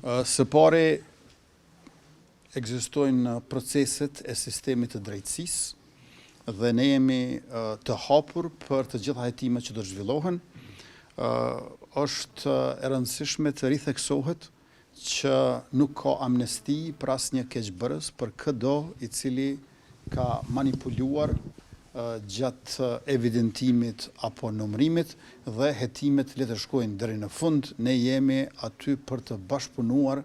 Së pari, ekzistojnë proceset e sistemit të drejtësisë dhe ne jemi të hapur për të gjitha hetimet që do të zhvillohen. Është e rëndësishme të ritheksohet që nuk ka amnesti për asnjë keqbërës për çdo i cili ka manipuluar gjatë evidentimit apo numërimit dhe hetimet le të shkojnë deri në fund. Ne jemi aty për të bashkëpunuar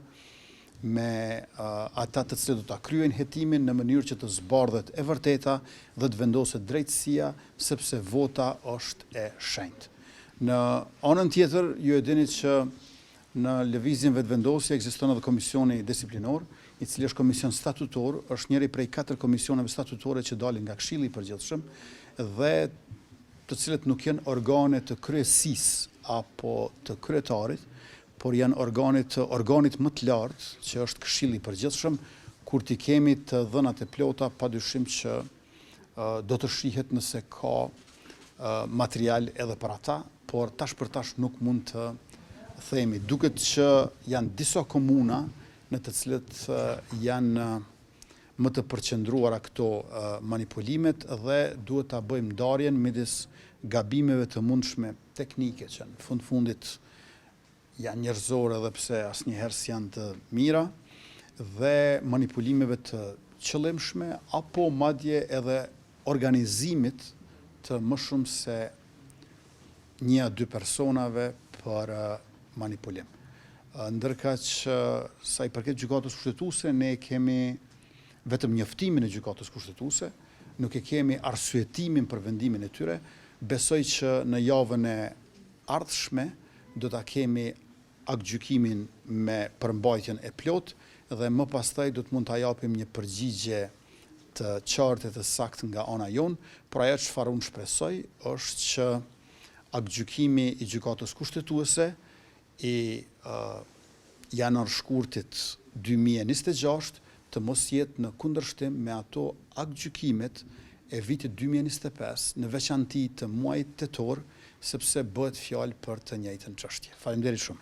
me ata të cilët do ta kryejnë hetimin në mënyrë që të zbardhet e vërteta dhe të vendoset drejtësia, sepse vota është e shenjtë. Në anën tjetër, ju e dini që në lëvizjen vetëvendosje ekziston edhe komisioni disiplinor, i cili është komision statutor, është njëri prej 4 komisioneve statutore që dalin nga Këshilli i Përgjithshëm dhe të cilët nuk janë organe të kryesisë apo të kryetarit, por janë organe të organit më të lartë, që është Këshilli i Përgjithshëm. Kur t'i kemi të dhënat e plota, padyshim që do të shihet nëse ka material edhe për ata, por tash për tash nuk mund të themi. Duket që janë disa komuna në të cilët janë më të përqendruara këto manipulimet dhe duhet ta bëjmë ndarjen midis gabimeve të mundshme teknike që në fundit janë njerëzore edhe pse asnjëherë s'janë të mira dhe manipulimeve të qëllimshme apo madje edhe organizimit të më shumë se 1-2 personave për manipulim. Ndërka që sa i përket gjykatës kushtetuese, ne kemi vetëm njoftimin e gjykatës kushtetuese, nuk e kemi arsyetimin për vendimin e tyre. Besoj që në javën e ardhshme do ta kemi aktgjykimin me përmbajtjen e plot dhe më pastaj do të mund ta japim një përgjigje të qartë e të saktë nga ana jon, por ajo çfarë unë shpresoj është që aktgjykimi i gjykatës kushtetuese i janar shkurtit 2026 të mos jetë në kundërshtim me ato aktgjykimet e vitit 2025, në veçanti të muajit tetor, sepse bëhet fjalë për të njëjtën çështje. Faleminderit shumë.